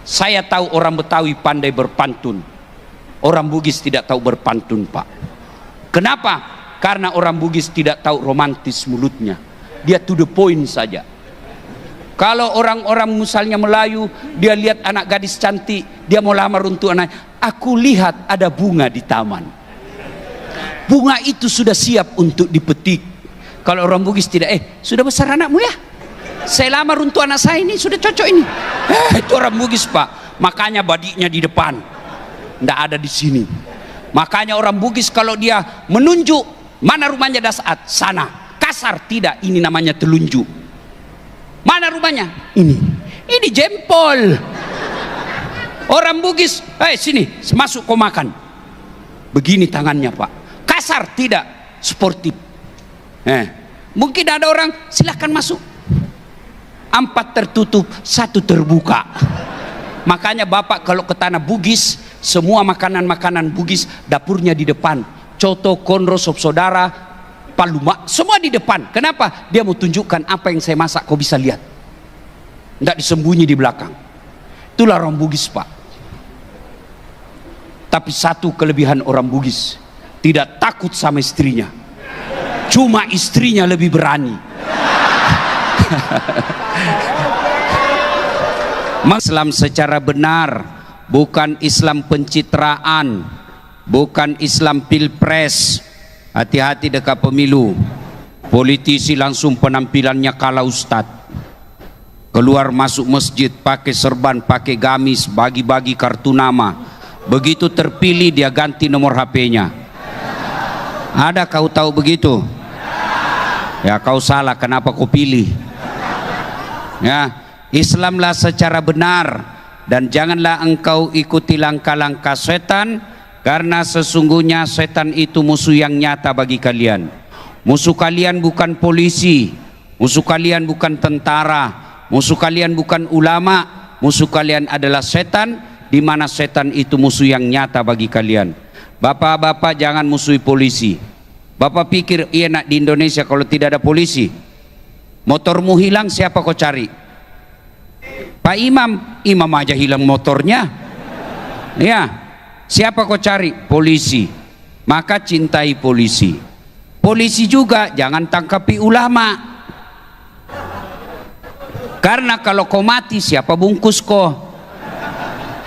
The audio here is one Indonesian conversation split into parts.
Saya tahu orang Betawi pandai berpantun, orang Bugis tidak tahu berpantun, Pak. Kenapa? Karena orang Bugis tidak tahu romantis mulutnya, dia to the point saja. Kalau orang-orang misalnya Melayu, dia lihat anak gadis cantik, dia mau lamar untuk anak, aku lihat ada bunga di taman, bunga itu sudah siap untuk dipetik. Kalau orang Bugis tidak, sudah besar anakmu ya, saya lamar untuk anak saya ini, sudah cocok ini. Itu orang Bugis, Pak. Makanya badiknya di depan, tidak ada di sini. Makanya orang Bugis kalau dia menunjuk mana rumahnya Dasaat, sana. Kasar tidak, ini namanya telunjuk. Mana rumahnya? Ini jempol. Orang Bugis, sini, masuk kau makan. Begini tangannya, Pak. Kasar tidak, sportif. Mungkin ada orang, silahkan masuk. 4 tertutup, 1 terbuka. Makanya Bapak kalau ke tanah Bugis, semua makanan-makanan Bugis dapurnya di depan. Coto, konro, sop saudara, paluma, semua di depan. Kenapa? Dia mau tunjukkan apa yang saya masak, kau bisa lihat. Tidak disembunyi di belakang. Itulah orang Bugis, Pak. Tapi satu kelebihan orang Bugis, tidak takut sama istrinya. Cuma istrinya lebih berani. Islam secara benar, bukan Islam pencitraan, bukan Islam pilpres. Hati-hati dekat pemilu. Politisi langsung penampilannya kalah ustad, keluar masuk masjid pakai serban, pakai gamis, bagi-bagi kartu nama. Begitu terpilih dia ganti nomor HP-nya. Ada kau tahu begitu? Ya kau salah, kenapa kau pilih? Ya, Islamlah secara benar, dan janganlah engkau ikuti langkah-langkah setan. Karena sesungguhnya setan itu musuh yang nyata bagi kalian. Musuh kalian bukan polisi, musuh kalian bukan tentara, musuh kalian bukan ulama, musuh kalian adalah setan, di mana setan itu musuh yang nyata bagi kalian. Bapak-bapak jangan musuhi polisi. Bapak pikir enak di Indonesia kalau tidak ada polisi? Motormu hilang, siapa kau cari? Pak Imam, imam aja hilang motornya. Ya. Siapa kau cari? Polisi. Maka cintai polisi. Polisi juga jangan tangkapi ulama. Karena kalau kau mati, siapa bungkus kau?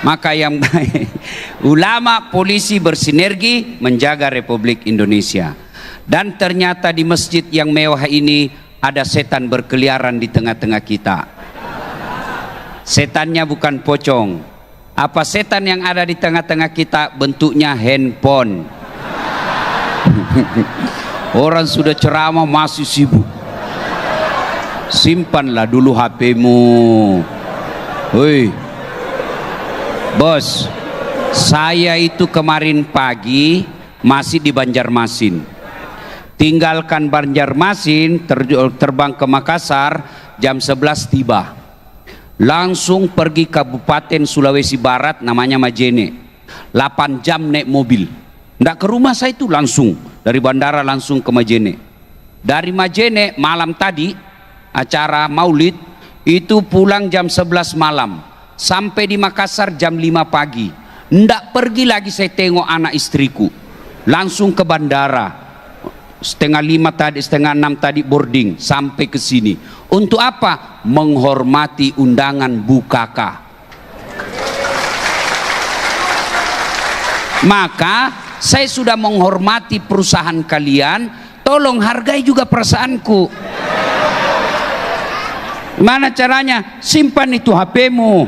Maka yang baik, ulama, polisi bersinergi menjaga Republik Indonesia. Dan ternyata di masjid yang mewah ini ada setan berkeliaran di tengah-tengah kita. Setannya bukan pocong. Apa setan yang ada di tengah-tengah kita? Bentuknya handphone. Orang sudah ceramah masih sibuk. Simpanlah dulu HP-mu. Woi, bos, saya itu kemarin pagi masih di Banjarmasin. Tinggalkan Banjarmasin, terbang ke Makassar, jam 11 tiba. Langsung pergi Kabupaten Sulawesi Barat namanya Majene. 8 jam naik mobil. Nggak ke rumah saya itu, langsung dari bandara langsung ke Majene. Dari Majene malam tadi acara Maulid itu pulang jam 11 malam. Sampai di Makassar jam 5 pagi. Nggak pergi lagi saya tengok anak istriku. Langsung ke bandara. Setengah 5 tadi, setengah 6 tadi boarding sampai ke sini. Untuk apa? Menghormati undangan Bukaka. Maka saya sudah menghormati perusahaan kalian, tolong hargai juga perasaanku. Mana caranya? Simpan itu HP-mu.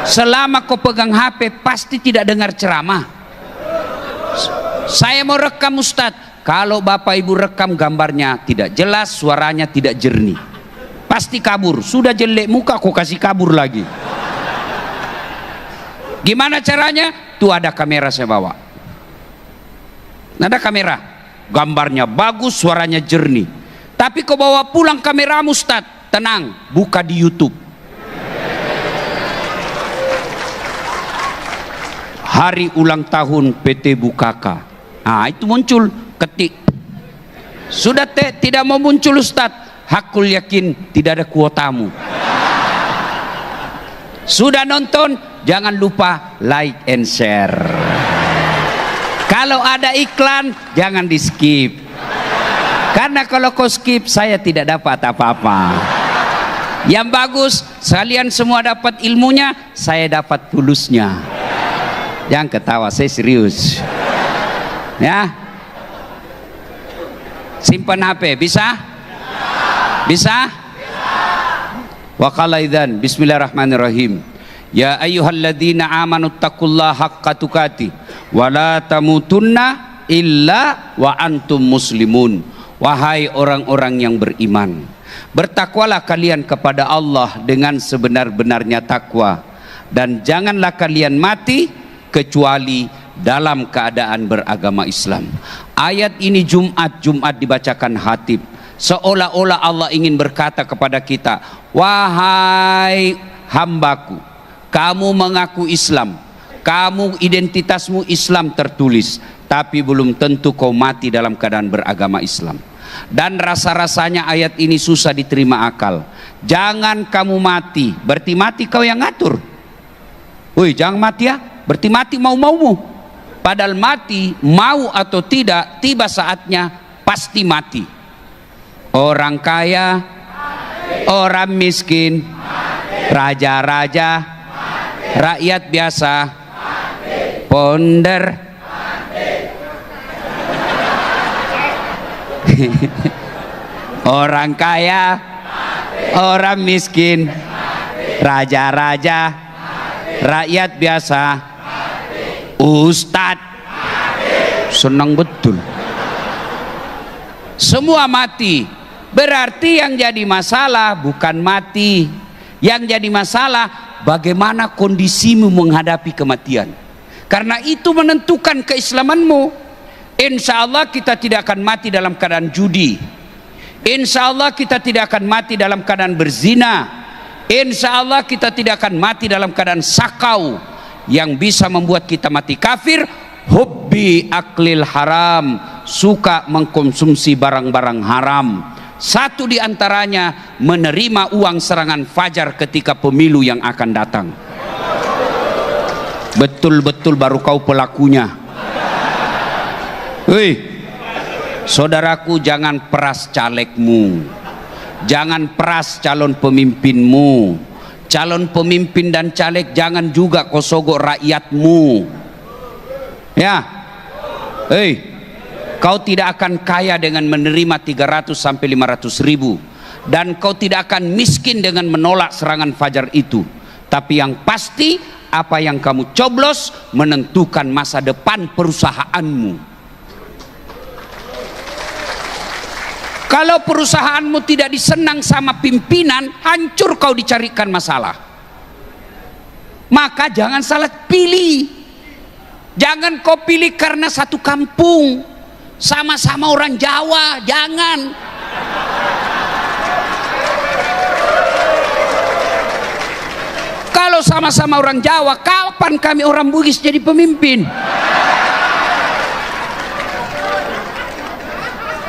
Selama kau pegang HP pasti tidak dengar ceramah. Saya mau rekam Ustadz. Kalau Bapak Ibu rekam gambarnya tidak jelas, suaranya tidak jernih, pasti kabur. Sudah jelek muka kok kasih kabur lagi. Gimana caranya? Tuh ada kamera saya bawa. Ada kamera, gambarnya bagus, suaranya jernih. Tapi kau bawa pulang kameramu Ustaz, tenang, buka di YouTube. Hari ulang tahun PT Bukaka. Nah, itu muncul, ketik. Sudah tidak mau muncul Ustaz, hakul yakin tidak ada kuotamu. Sudah nonton, jangan lupa like and share. Kalau ada iklan, jangan di skip. Karena kalau kau skip, saya tidak dapat apa-apa. Yang bagus, kalian semua dapat ilmunya, saya dapat pulusnya. Jangan ketawa, saya serius. Ya, simpan HP, bisa? Bisa? Wa qala idzan, bismillahirrahmanirrahim. Ya ayyuhalladzina amanu taqullaha haqqa tuqatih wa la tamutunna illa wa antum muslimun. Wahai orang-orang yang beriman, bertakwalah kalian kepada Allah dengan sebenar-benarnya takwa, dan janganlah kalian mati kecuali dalam keadaan beragama Islam. Ayat ini Jumat dibacakan khatib, seolah-olah Allah ingin berkata kepada kita, wahai hambaku, kamu mengaku Islam, kamu identitasmu Islam tertulis, tapi belum tentu kau mati dalam keadaan beragama Islam. Dan rasa-rasanya ayat ini susah diterima akal. Jangan kamu mati, berarti mati kau yang ngatur. Woi, jangan mati ya, berarti mati mau-maumu. Padahal mati, mau atau tidak, tiba saatnya pasti mati. Orang kaya, orang miskin, raja-raja, rakyat biasa, ponder, orang kaya, orang miskin, raja-raja, rakyat biasa, ustadz, senang betul. Semua mati. Berarti yang jadi masalah bukan mati. Yang jadi masalah bagaimana kondisimu menghadapi kematian. Karena itu menentukan keislamanmu. Insya Allah kita tidak akan mati dalam keadaan judi. Insya Allah kita tidak akan mati dalam keadaan berzina. Insya Allah kita tidak akan mati dalam keadaan sakau. Yang bisa membuat kita mati kafir, hubbi aklil haram, suka mengkonsumsi barang-barang haram. Satu di antaranya menerima uang serangan fajar ketika pemilu yang akan datang. Betul-betul baru kau pelakunya. Hei, saudaraku, jangan peras calegmu, jangan peras calon pemimpinmu. Calon pemimpin dan caleg jangan juga kau sogok rakyatmu. Ya, hei, kau tidak akan kaya dengan menerima 300 sampai 500 ribu, dan kau tidak akan miskin dengan menolak serangan fajar itu. Tapi yang pasti, apa yang kamu coblos menentukan masa depan perusahaanmu. Kalau perusahaanmu tidak disenang sama pimpinan, hancur kau dicarikan masalah. Maka jangan salah pilih. Jangan kau pilih karena satu kampung, sama-sama orang Jawa, jangan. Kalau sama-sama orang Jawa, kapan kami orang Bugis jadi pemimpin?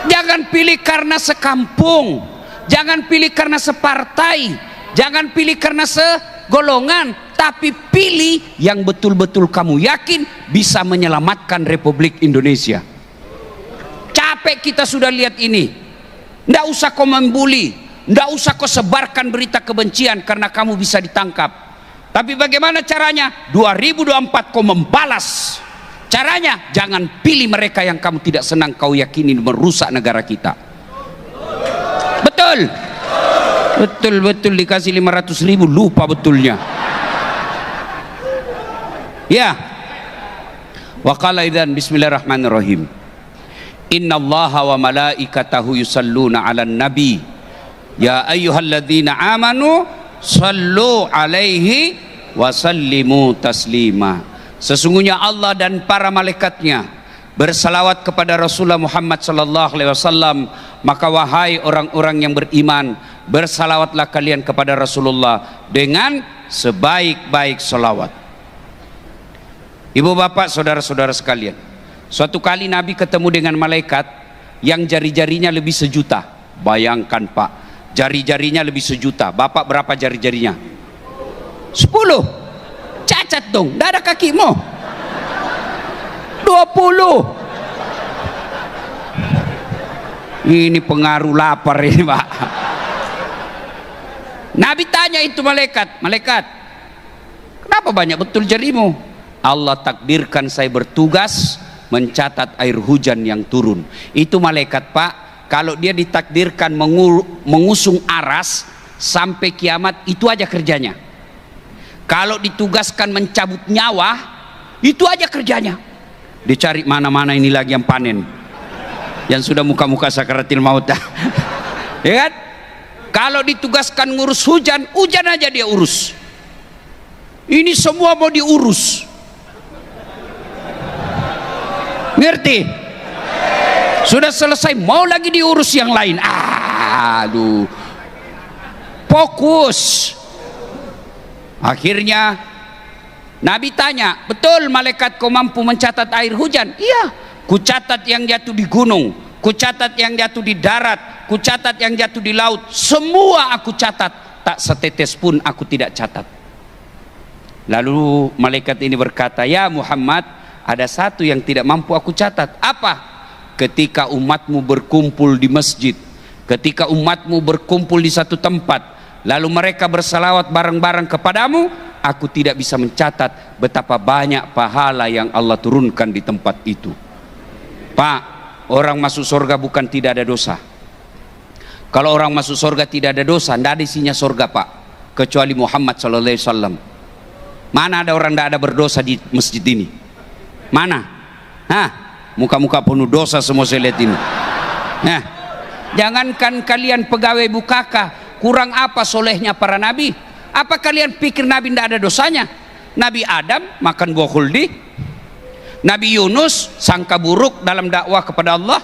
Jangan pilih karena sekampung, jangan pilih karena separtai, jangan pilih karena segolongan, tapi pilih yang betul-betul kamu yakin bisa menyelamatkan Republik Indonesia. Capek kita sudah lihat ini. Nggak usah kau membuli, nggak usah kau sebarkan berita kebencian karena kamu bisa ditangkap. Tapi bagaimana caranya? 2024 kau membalas. Caranya, jangan pilih mereka yang kamu tidak senang, kau yakini merusak negara kita. Betul? Betul-betul dikasih 500 ribu, lupa betulnya. Ya. Wa qala idzan, bismillahirrahmanirrahim. Innallaha wa malaikatahu yusalluna 'alan nabi. Ya ayyuhalladzina amanu sallu 'alaihi wa sallimu taslima. Sesungguhnya Allah dan para malaikatnya bersalawat kepada Rasulullah Muhammad sallallahu alaihi wasallam, maka wahai orang-orang yang beriman, bersalawatlah kalian kepada Rasulullah dengan sebaik-baik salawat. Ibu bapak, saudara-saudara sekalian, suatu kali Nabi ketemu dengan malaikat yang jari-jarinya lebih sejuta. Bayangkan Pak, jari-jarinya lebih sejuta. Bapak berapa jari-jarinya? 10. Cacat dong, tidak ada kakimu. 20. Ini pengaruh lapar ini, Pak. Nabi tanya itu malaikat, malaikat, kenapa banyak betul jarimu? Allah takdirkan saya bertugas mencatat air hujan yang turun. Itu malaikat, Pak, kalau dia ditakdirkan mengusung aras sampai kiamat, itu aja kerjanya. Kalau ditugaskan mencabut nyawa, itu aja kerjanya. Dicari mana-mana ini lagi yang panen, yang sudah muka-muka sakaratil maut. Ya kan? Kalau ditugaskan ngurus hujan, hujan aja dia urus. Ini semua mau diurus. Ngerti? Sudah selesai, mau lagi diurus yang lain. Aduh, fokus. Akhirnya Nabi tanya, betul malaikat kau mampu mencatat air hujan? Iya, kucatat yang jatuh di gunung, kucatat yang jatuh di darat, kucatat yang jatuh di laut, semua aku catat, tak setetes pun aku tidak catat. Lalu malaikat ini berkata, ya Muhammad, ada satu yang tidak mampu aku catat. Apa? Ketika umatmu berkumpul di masjid, ketika umatmu berkumpul di satu tempat, lalu mereka bersalawat bareng-bareng kepadamu, aku tidak bisa mencatat betapa banyak pahala yang Allah turunkan di tempat itu. Pak, orang masuk surga bukan tidak ada dosa. Kalau orang masuk surga tidak ada dosa, tidak ada isinya surga, Pak, kecuali Muhammad SAW. Mana ada orang tidak ada berdosa di masjid ini? Mana? Hah? Muka-muka penuh dosa semua saya lihat ini. Nah, jangankan kalian pegawai bukaka, kurang apa solehnya para nabi? Apa kalian pikir Nabi tidak ada dosanya? Nabi Adam makan buah khuldi, Nabi Yunus sangka buruk dalam dakwah kepada Allah,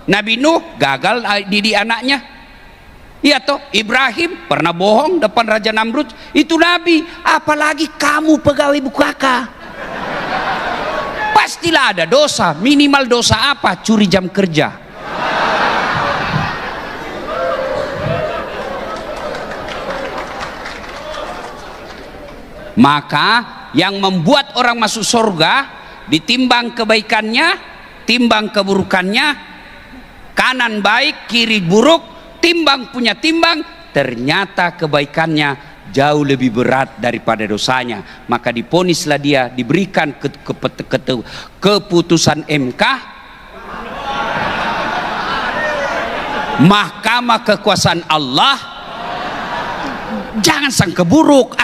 Nabi Nuh gagal didik anaknya, iya toh, Ibrahim pernah bohong depan Raja Namrud. Itu Nabi, apalagi kamu pegawai bukaka. Pastilah ada dosa. Minimal dosa apa? Curi jam kerja. Maka yang membuat orang masuk surga, ditimbang kebaikannya, timbang keburukannya, kanan baik kiri buruk, timbang punya timbang, ternyata kebaikannya jauh lebih berat daripada dosanya. Maka diponislah dia, diberikan keputusan MK, Mahkamah Kekuasaan Allah. Jangan sangka buruk.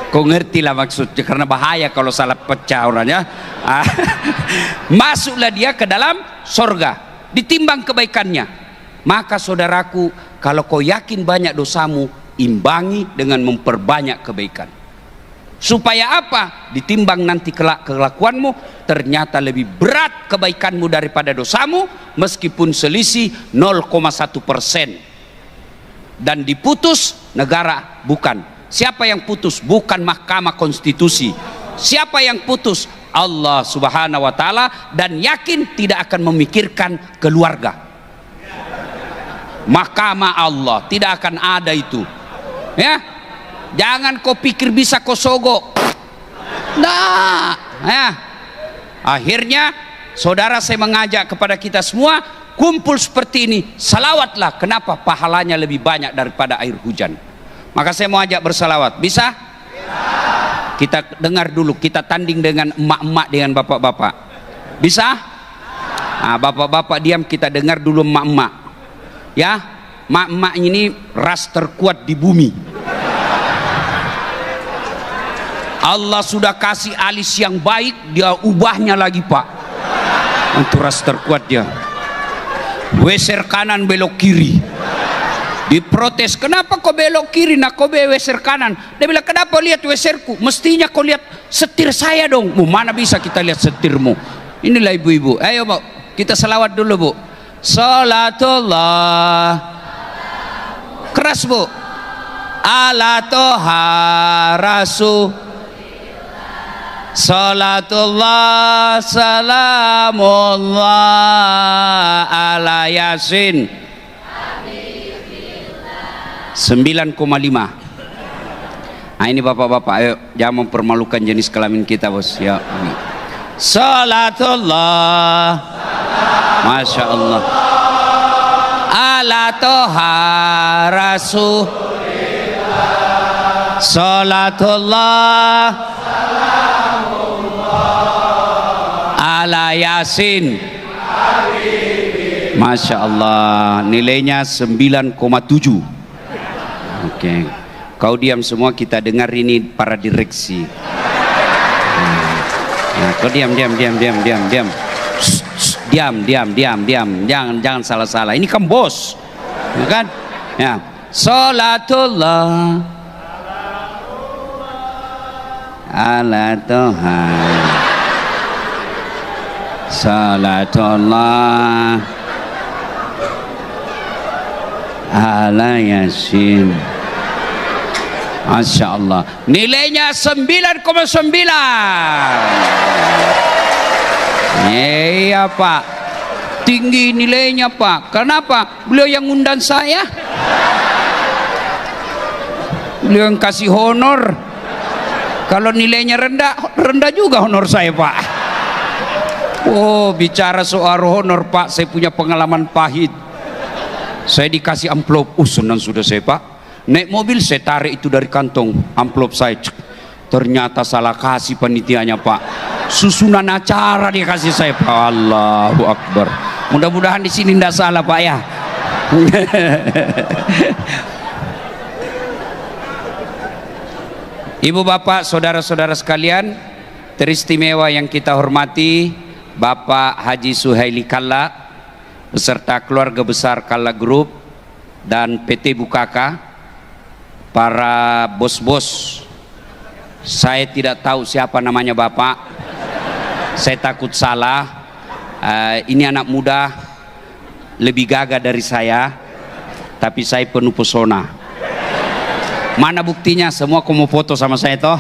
Kau ngerti lah maksudnya, karena bahaya kalau salah pecah orangnya. Masuklah dia ke dalam surga, ditimbang kebaikannya. Maka saudaraku, kalau kau yakin banyak dosamu, imbangi dengan memperbanyak kebaikan. Supaya apa? Ditimbang nanti kelakuanmu, ternyata lebih berat kebaikanmu daripada dosamu, meskipun selisih 0,1%. Dan diputus negara bukan. Siapa yang putus? Bukan Mahkamah Konstitusi. Siapa yang putus? Allah Subhanahu wa Ta'ala, dan yakin tidak akan memikirkan keluarga. Mahkamah Allah tidak akan ada itu. Ya, jangan kau pikir bisa kau sogok. Nah, ya. Akhirnya saudara, saya mengajak kepada kita semua kumpul seperti ini, salawatlah. Kenapa? Pahalanya lebih banyak daripada air hujan. Maka saya mau ajak bersalawat. Bisa? Kita dengar dulu, kita tanding dengan emak-emak dengan bapak-bapak. Bisa? Nah, bapak-bapak diam, kita dengar dulu emak-emak. Ya, emak-emak ini ras terkuat di bumi. Allah sudah kasih alis yang baik, dia ubahnya lagi, Pak. Untuk ras terkuat dia. Weser kanan belok kiri. Diprotes, kenapa kau belok kiri, nak kau weser kanan? Dia bilang, kenapa lihat weserku? Mestinya kau lihat setir saya dong. Mana bisa kita lihat setirmu? Inilah ibu-ibu. Ayo, Bu, kita selawat dulu, Bu. Salatullah, keras, Bu. Ala toha rasul, salatullah salamullah ala yasin, 9,5. Nah ini bapak-bapak, ayo jangan mempermalukan jenis kelamin kita bos ya. Salatullah, Masya Allah, ala toha rasul, salatullah, ala yasin. Masya Allah, nilainya 9,7. Oke, kau diam semua, kita dengar ini para direksi. Nah, kau diam. Diam. Jangan salah-salah. Ini kan bos, ya kan? Ya, salatullah ala Tuhan, salatullah ala yasin. Masya Allah, nilainya 9,9. Iya Pak, tinggi nilainya Pak. Kenapa? Beliau yang undang saya, beliau yang kasih honor. Kalau nilainya rendah juga honor saya Pak. Oh, bicara soal honor Pak, saya punya pengalaman pahit. Saya dikasih amplop, senang sudah saya Pak. Naik mobil saya tarik itu dari kantong amplop saya. Ternyata salah kasih panitianya Pak. Susunan acara dia kasih saya Pak. Allahu Akbar. Mudah-mudahan di sini tidak salah Pak ya. Ibu bapak, saudara-saudara sekalian, teristimewa yang kita hormati Bapak Haji Suhaili Kalla beserta keluarga besar Kalla Group dan PT Bukaka, para bos-bos. Saya tidak tahu siapa namanya Bapak, saya takut salah. Ini anak muda lebih gagah dari saya, tapi saya penuh pesona. Mana buktinya? Semua kamu foto sama saya toh.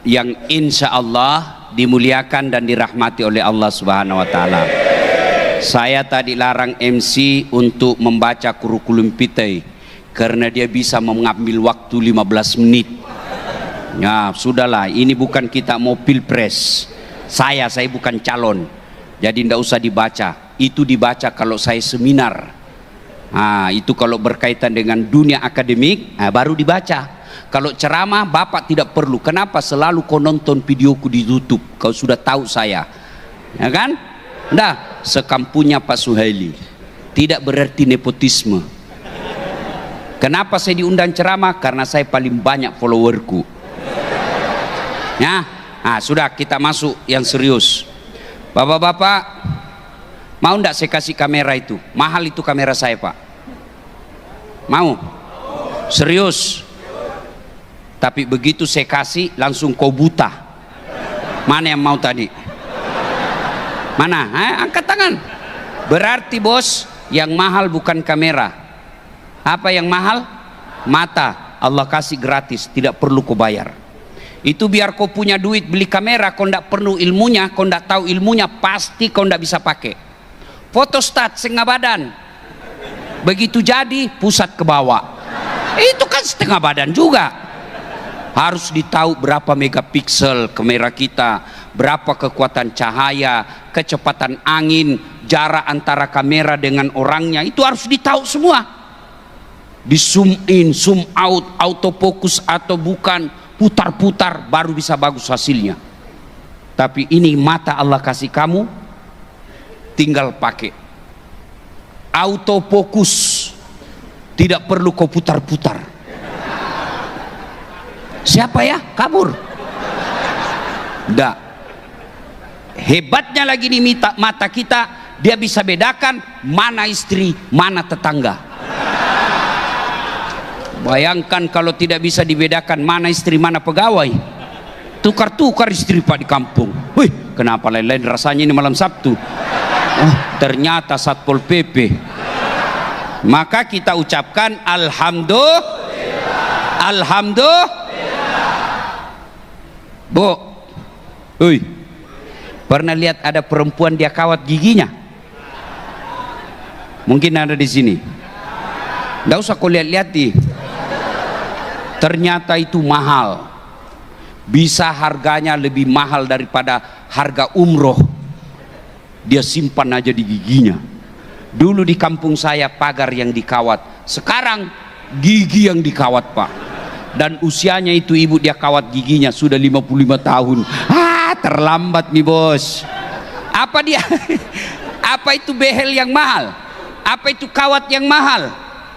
Yang insya Allah dimuliakan dan dirahmati oleh Allah Subhanahu wa Ta'ala. Saya tadi larang MC untuk membaca kurikulum PITEI karena dia bisa mengambil waktu 15 menit. Ya sudahlah, ini bukan kita mau pilpres. Saya bukan calon, jadi tidak usah dibaca. Itu dibaca kalau saya seminar. Itu kalau berkaitan dengan dunia akademik, baru dibaca. Kalau ceramah Bapak tidak perlu. Kenapa? Selalu kau nonton videoku di YouTube, kau sudah tahu saya, ya kan? Nah, sekampunya Pak Suhaili. Tidak berarti nepotisme. Kenapa saya diundang ceramah? Karena saya paling banyak followerku. Ya, sudah, kita masuk yang serius. Bapak-bapak, mau ndak saya kasih kamera itu? Mahal itu kamera saya Pak. Mau? Serius? Tapi begitu saya kasih langsung kau buta. Mana yang mau tadi? Mana? Angkat tangan. Berarti bos, yang mahal bukan kamera. Apa yang mahal? Mata. Allah kasih gratis, tidak perlu kau bayar. Itu biar kau punya duit beli kamera, kau tidak perlu ilmunya, kau tidak tahu ilmunya, pasti kau tidak bisa pakai. Fotostat setengah badan, begitu jadi pusat ke bawah, itu kan setengah badan juga. Harus ditahu berapa megapiksel kamera kita, berapa kekuatan cahaya, kecepatan angin, jarak antara kamera dengan orangnya, itu harus ditahu semua. Di zoom in, zoom out, autofocus atau bukan, putar-putar baru bisa bagus hasilnya. Tapi ini mata Allah kasih kamu, tinggal pakai. Autofocus, tidak perlu kau putar-putar. Siapa ya? Kabur. Enggak. Hebatnya lagi nih mata kita, dia bisa bedakan mana istri, mana tetangga. Bayangkan kalau tidak bisa dibedakan mana istri, mana pegawai. Tukar-tukar istri Pak di kampung. Wih, kenapa lain-lain rasanya ini malam Sabtu? Oh, ternyata Satpol PP. Maka kita ucapkan Alhamdulillah. Alhamdulillah. Bu, pernah lihat ada perempuan dia kawat giginya? Mungkin ada di sini. Nggak usah kau lihat-lihat di. Ternyata itu mahal. Bisa harganya lebih mahal daripada harga umroh. Dia simpan aja di giginya. Dulu di kampung saya pagar yang dikawat, sekarang gigi yang dikawat, Pak. Dan usianya itu ibu dia kawat giginya sudah 55 tahun. Terlambat nih bos. Apa dia? Apa itu behel yang mahal? Apa itu kawat yang mahal?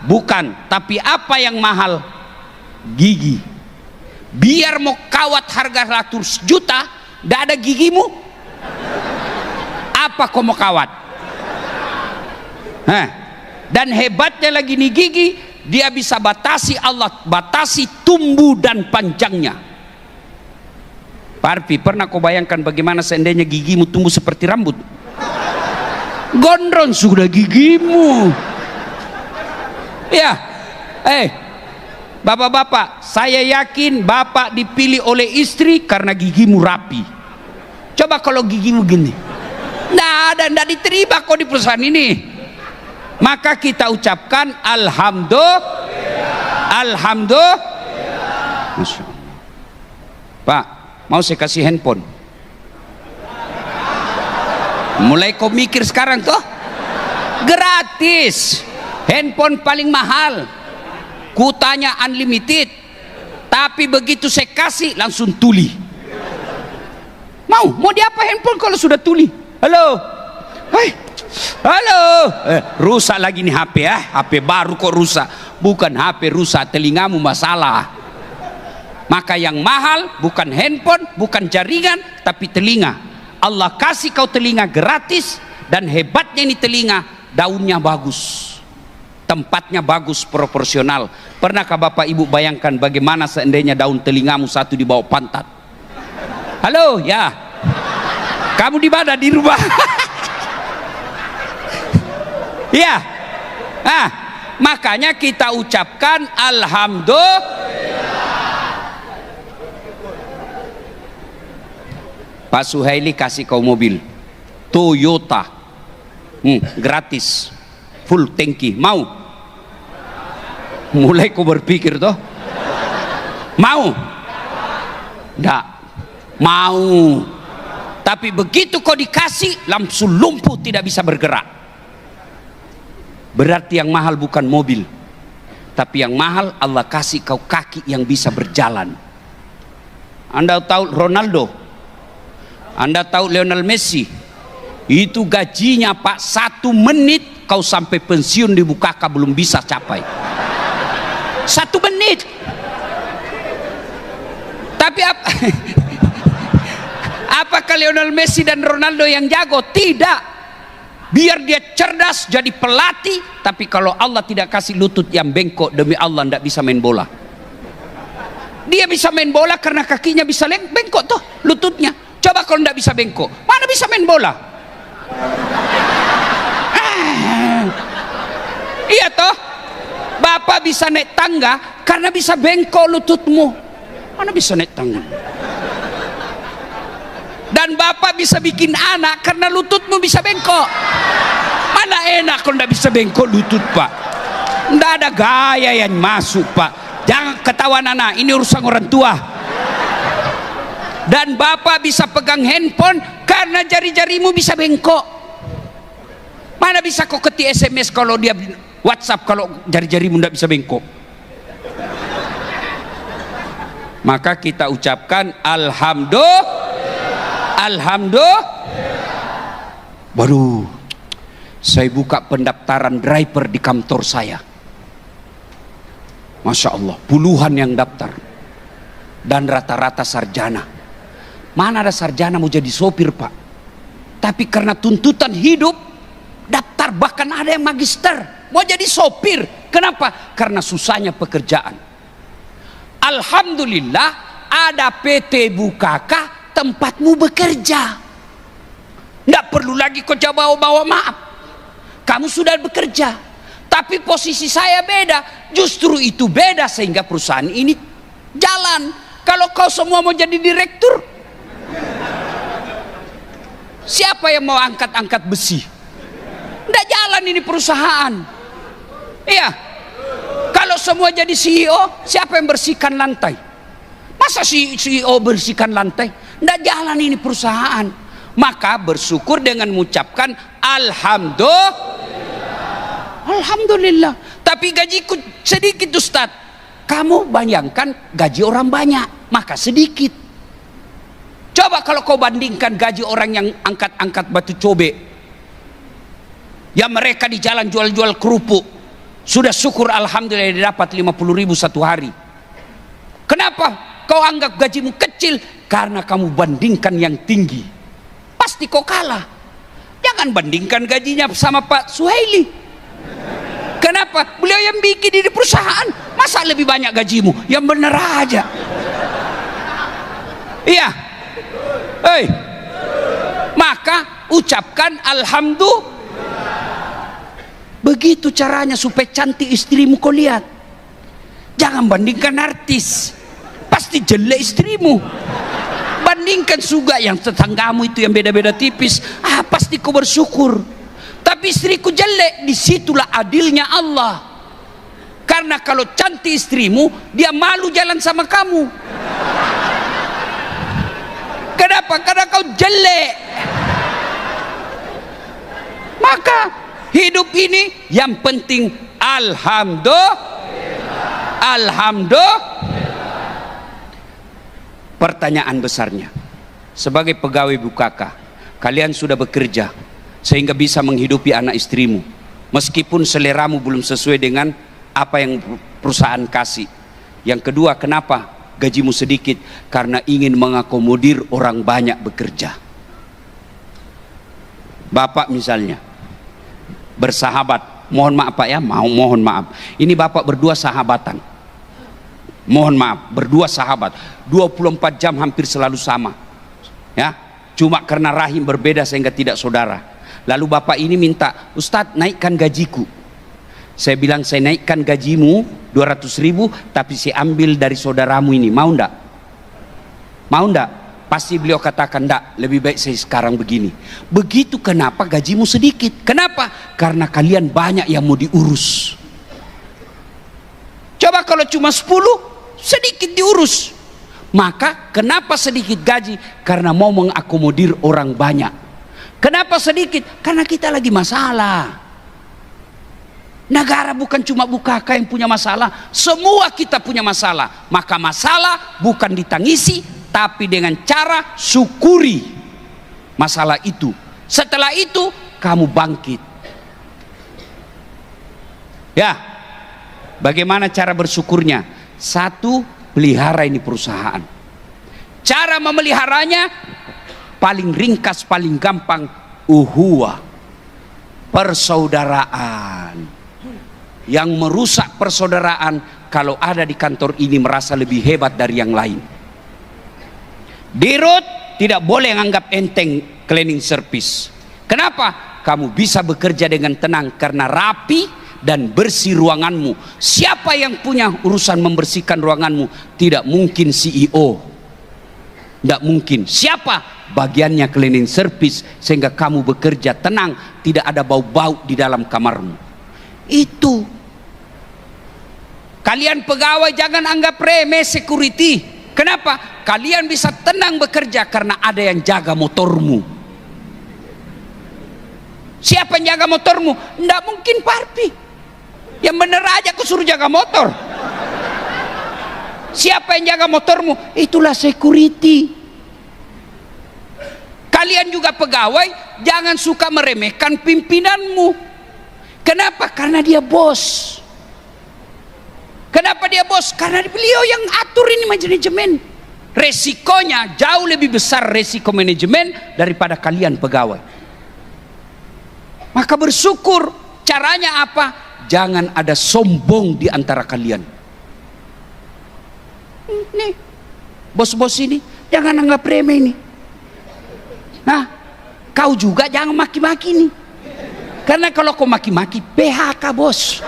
Bukan. Tapi apa yang mahal? Gigi. Biar mau kawat harga ratus juta, gak ada gigimu, apa kau mau kawat? Dan hebatnya lagi nih gigi, dia bisa batasi, Allah batasi tumbuh dan panjangnya. Parpi, pernah kau bayangkan bagaimana seandainya gigimu tumbuh seperti rambut? Gondrong sudah gigimu. Ya, bapak-bapak, saya yakin bapak dipilih oleh istri karena gigimu rapi. Coba kalau gigimu gini, nggak diterima kok di perusahaan ini. Maka kita ucapkan alhamdulillah. Masya Allah. Pak, mau saya kasih handphone? Mulai kau mikir sekarang toh? Gratis. Handphone paling mahal. Kutanya unlimited. Tapi begitu saya kasih langsung tuli. Mau diapa handphone kalau sudah tuli? Halo. Halo. Rusak lagi nih HP ya. HP baru kok rusak. Bukan HP rusak, telingamu masalah. Maka yang mahal bukan handphone, bukan jaringan, tapi telinga. Allah kasih kau telinga gratis. Dan hebatnya ini telinga, daunnya bagus, tempatnya bagus, proporsional. Pernahkah bapak ibu bayangkan bagaimana seandainya daun telingamu satu di bawah pantat? Halo, ya. Kamu di mana? Di rumah. Ya. Makanya kita ucapkan alhamdulillah. Pak Suhaili kasih kau mobil Toyota, gratis, full tangki. Mau? Mulai kau berpikir toh? Mau? Nggak mau. Tapi begitu kau dikasih langsung lumpuh, tidak bisa bergerak. Berarti yang mahal bukan mobil, tapi yang mahal Allah kasih kau kaki yang bisa berjalan. Anda tahu Ronaldo, Anda tahu Lionel Messi, itu gajinya Pak 1 menit kau sampai pensiun di Bukaka belum bisa capai. 1 menit. Tapi apakah Lionel Messi dan Ronaldo yang jago? Tidak. Biar dia cerdas jadi pelatih, tapi kalau Allah tidak kasih lutut yang bengkok, demi Allah tidak bisa main bola. Dia bisa main bola karena kakinya bisa bengkok toh, lututnya. Coba kalau tidak bisa bengkok, mana bisa main bola? Iya toh. Bapak bisa naik tangga karena bisa bengkok lututmu. Mana bisa naik tangga? Dan bapak bisa bikin anak karena lututmu bisa bengkok. Mana enak kalau tidak bisa bengkok lutut, Pak? Tidak ada gaya yang masuk, Pak. Jangan ketawa anak, ini urusan orang tua. Dan bapak bisa pegang handphone karena jari-jarimu bisa bengkok. Mana bisa kau ketik SMS kalau dia WhatsApp kalau jari-jarimu tidak bisa bengkok? Maka kita ucapkan alhamdulillah. Baru saya buka pendaftaran driver di kantor saya. Masya Allah, puluhan yang daftar. Dan rata-rata sarjana. Mana ada sarjana mau jadi sopir, Pak? Tapi karena tuntutan hidup, daftar, bahkan ada yang magister mau jadi sopir. Kenapa? Karena susahnya pekerjaan. Alhamdulillah ada PT Bukaka, tempatmu bekerja. Tidak perlu lagi kau bawa maaf. Kamu sudah bekerja. Tapi posisi saya beda. Justru itu beda sehingga perusahaan ini jalan. Kalau kau semua mau jadi direktur, siapa yang mau angkat-angkat besi? Tidak Nggak jalan ini perusahaan. Iya. Kalau semua jadi CEO, siapa yang bersihkan lantai? Masa CEO bersihkan lantai? Nggak jalan ini perusahaan. Maka bersyukur dengan mengucapkan Alhamdulillah. Tapi gajiku sedikit Ustaz. Kamu bayangkan gaji orang banyak, maka sedikit. Coba kalau kau bandingkan gaji orang yang angkat-angkat batu cobek, yang mereka di jalan jual-jual kerupuk, sudah syukur Alhamdulillah dia dapat 50.000 satu hari. Kenapa kau anggap gajimu kecil? Karena kamu bandingkan yang tinggi, pasti kau kalah. Jangan bandingkan gajinya sama Pak Suhaili. Kenapa? Beliau yang bikin di perusahaan, masa lebih banyak gajimu? Yang bener aja. Iya. Maka ucapkan Alhamdulillah. Begitu caranya supaya cantik istrimu kau lihat. Jangan bandingkan artis, pasti jelek istrimu. Bandingkan juga yang tetanggamu itu yang beda-beda tipis, pasti kau bersyukur. Tapi istriku jelek, disitulah adilnya Allah. Karena kalau cantik istrimu, dia malu jalan sama kamu. Kenapa? Karena kau jelek. Maka hidup ini yang penting Alhamdulillah. Pertanyaan besarnya, sebagai pegawai BUKK, kalian sudah bekerja sehingga bisa menghidupi anak istrimu, meskipun seleramu belum sesuai dengan apa yang perusahaan kasih. Yang kedua, kenapa gajimu sedikit? Karena ingin mengakomodir orang banyak bekerja. Bapak misalnya bersahabat, mohon maaf Pak ya, mohon maaf, ini bapak berdua sahabatan, mohon maaf, berdua sahabat 24 jam hampir selalu sama ya, cuma karena rahim berbeda sehingga tidak saudara. Lalu bapak ini minta, Ustadz naikkan gajiku. Saya bilang, saya naikkan gajimu 200.000, tapi saya ambil dari saudaramu ini, mau ndak? Mau ndak? Pasti beliau katakan, ndak, lebih baik saya sekarang begini. Begitu. Kenapa gajimu sedikit? Kenapa? Karena kalian banyak yang mau diurus. Coba kalau cuma 10, sedikit diurus. Maka kenapa sedikit gaji? Karena mau mengakomodir orang banyak. Kenapa sedikit? Karena kita lagi masalah. Negara bukan cuma BUKK yang punya masalah, semua kita punya masalah. Maka masalah bukan ditangisi, tapi dengan cara syukuri masalah itu. Setelah itu kamu bangkit. Ya, bagaimana cara bersyukurnya? Satu, pelihara ini perusahaan. Cara memeliharanya paling ringkas, paling gampang, uhuwah, persaudaraan. Yang merusak persaudaraan, kalau ada di kantor ini merasa lebih hebat dari yang lain. Dirut tidak boleh menganggap enteng cleaning service. Kenapa? Kamu bisa bekerja dengan tenang karena rapi dan bersih ruanganmu. Siapa yang punya urusan membersihkan ruanganmu? Tidak mungkin CEO. Tidak mungkin. Siapa? Bagiannya cleaning service, sehingga kamu bekerja tenang, tidak ada bau-bau di dalam kamarmu. Itu. Kalian pegawai jangan anggap remeh security. Kenapa? Kalian bisa tenang bekerja karena ada yang jaga motormu. Siapa yang jaga motormu? Tidak mungkin Parpi. Yang bener aja aku suruh jaga motor. Siapa yang jaga motormu? Itulah security. Kalian juga pegawai jangan suka meremehkan pimpinanmu. Kenapa? Karena dia bos. Kenapa dia bos? Karena beliau yang atur ini manajemen. Resikonya jauh lebih besar, resiko manajemen, daripada kalian pegawai. Maka bersyukur. Caranya apa? Jangan ada sombong di antara kalian. Nih, bos-bos ini jangan anggap remeh ini. Nah, kau juga jangan maki-maki nih. Karena kalau kau maki-maki, PHK bos.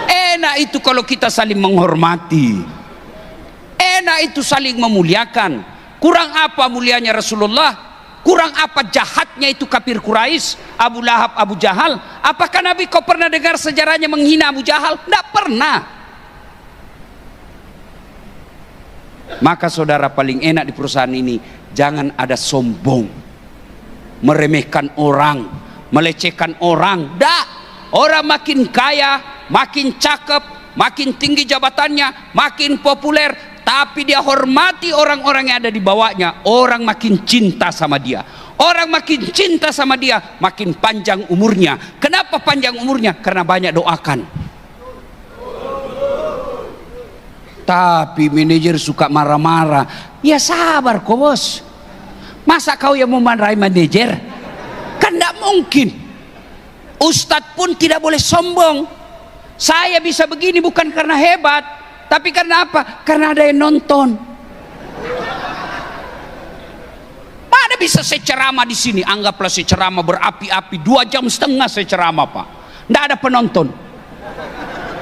Enak itu kalau kita saling menghormati. Enak itu saling memuliakan. Kurang apa mulianya Rasulullah? Kurang apa jahatnya itu kafir Quraisy, Abu Lahab, Abu Jahal? Apakah Nabi kau pernah dengar sejarahnya menghina Abu Jahal? Tidak pernah. Maka saudara, paling enak di perusahaan ini jangan ada sombong, meremehkan orang, melecehkan orang. Dak, orang makin kaya, makin cakep, makin tinggi jabatannya, makin populer, tapi dia hormati orang-orang yang ada di bawahnya, orang makin cinta sama dia. Orang makin cinta sama dia, makin panjang umurnya. Kenapa panjang umurnya? Karena banyak doakan. Tapi manajer suka marah-marah. Ya sabar kok bos. Masa kau yang memarahi manajer? Kan tidak mungkin. Ustadz pun tidak boleh sombong. Saya bisa begini bukan karena hebat, tapi karena apa? Karena ada yang nonton. Mana bisa saya ceramah di sini? Anggaplah saya ceramah berapi-api 2,5 jam saya ceramah, Pak. Tidak ada penonton.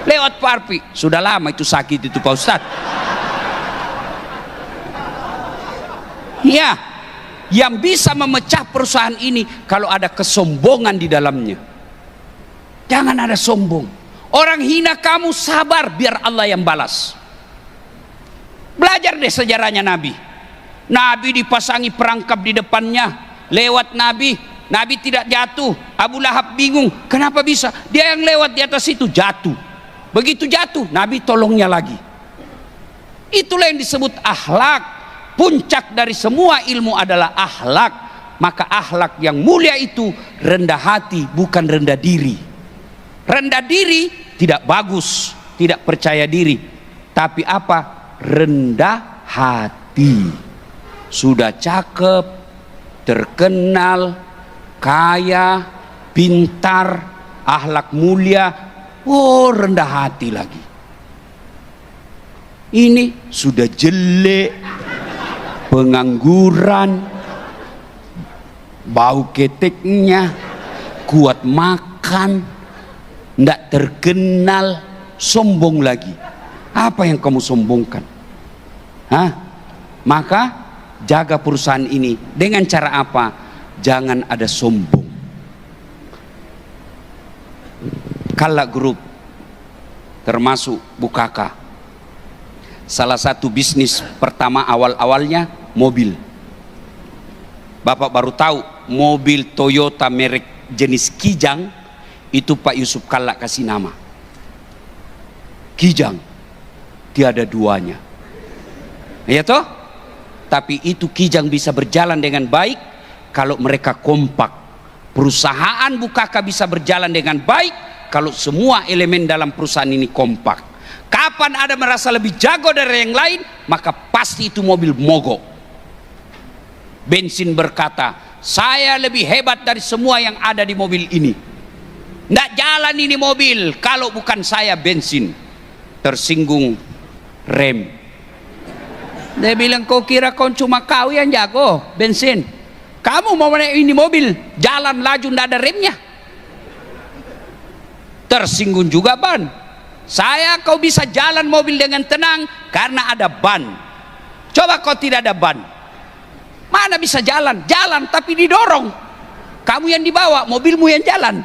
Lewat Pak Arfi. Sudah lama itu sakit itu Pak Ustadz. Ya, yang bisa memecah perusahaan ini kalau ada kesombongan di dalamnya. Jangan ada sombong. Orang hina kamu, sabar biar Allah yang balas. Belajar deh sejarahnya Nabi. Nabi dipasangi perangkap di depannya. Lewat Nabi, Nabi tidak jatuh. Abu Lahab bingung, kenapa bisa? Dia yang lewat di atas itu jatuh. Begitu jatuh, Nabi tolongnya lagi. Itulah yang disebut akhlak. Puncak dari semua ilmu adalah akhlak. Maka akhlak yang mulia itu rendah hati, bukan rendah diri. Rendah diri tidak bagus, tidak percaya diri. Tapi apa? Rendah hati. Sudah cakep, terkenal, kaya, pintar, akhlak mulia, oh rendah hati lagi. Ini sudah jelek, pengangguran, bau keteknya, kuat makan, tidak terkenal, sombong lagi. Apa yang kamu sombongkan? Hah? Maka jaga perusahaan ini dengan cara apa? Jangan ada sombong. Kala Group termasuk Bukaka, salah satu bisnis pertama awal-awalnya mobil. Bapak baru tahu mobil Toyota merek jenis Kijang itu Pak Yusuf Kalla kasih nama Kijang, tiada duanya. Ya toh? Tapi itu Kijang bisa berjalan dengan baik kalau mereka kompak. Perusahaan Bukaka bisa berjalan dengan baik kalau semua elemen dalam perusahaan ini kompak. Kapan ada merasa lebih jago dari yang lain, maka pasti itu mobil mogok. Bensin berkata, saya lebih hebat dari semua yang ada di mobil ini. Nggak jalan ini mobil kalau bukan saya bensin. Tersinggung rem. Dia bilang, kau kira kau cuma kau yang jago bensin? Kamu mau naik ini mobil, jalan laju nggak ada remnya. Tersinggung juga ban. Saya kau bisa jalan mobil dengan tenang karena ada ban. Coba kau tidak ada ban, mana bisa jalan? Jalan tapi didorong. Kamu yang dibawa, mobilmu yang jalan.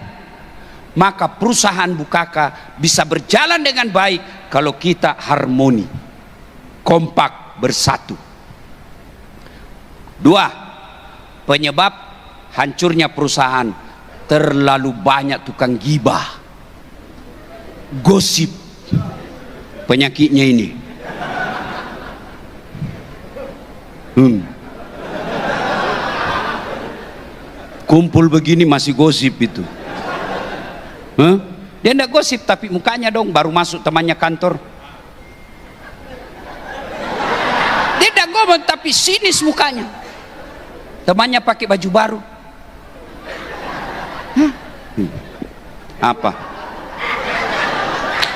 Maka perusahaan Bukaka bisa berjalan dengan baik kalau kita harmoni, kompak, bersatu. 2, penyebab hancurnya perusahaan, terlalu banyak tukang gibah. Gosip, penyakitnya ini. Kumpul begini masih gosip itu. Dia enggak gosip tapi mukanya dong, baru masuk temannya kantor. Dia enggak ngomong tapi sinis mukanya. Temannya pakai baju baru. Apa?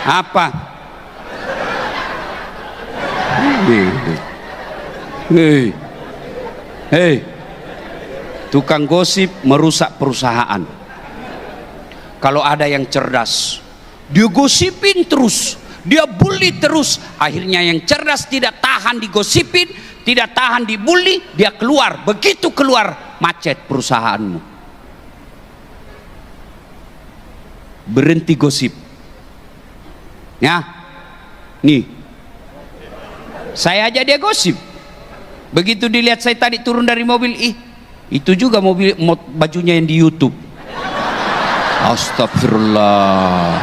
Apa? Hei, tukang gosip merusak perusahaan. Kalau ada yang cerdas, dia gosipin terus, dia bully terus. Akhirnya yang cerdas tidak tahan digosipin, tidak tahan dibully, dia keluar. Begitu keluar, macet perusahaanmu. Berhenti gosip. Ya, nih, saya aja dia gosip. Begitu dilihat saya tadi turun dari mobil, itu juga mobil bajunya yang di YouTube. Astagfirullah.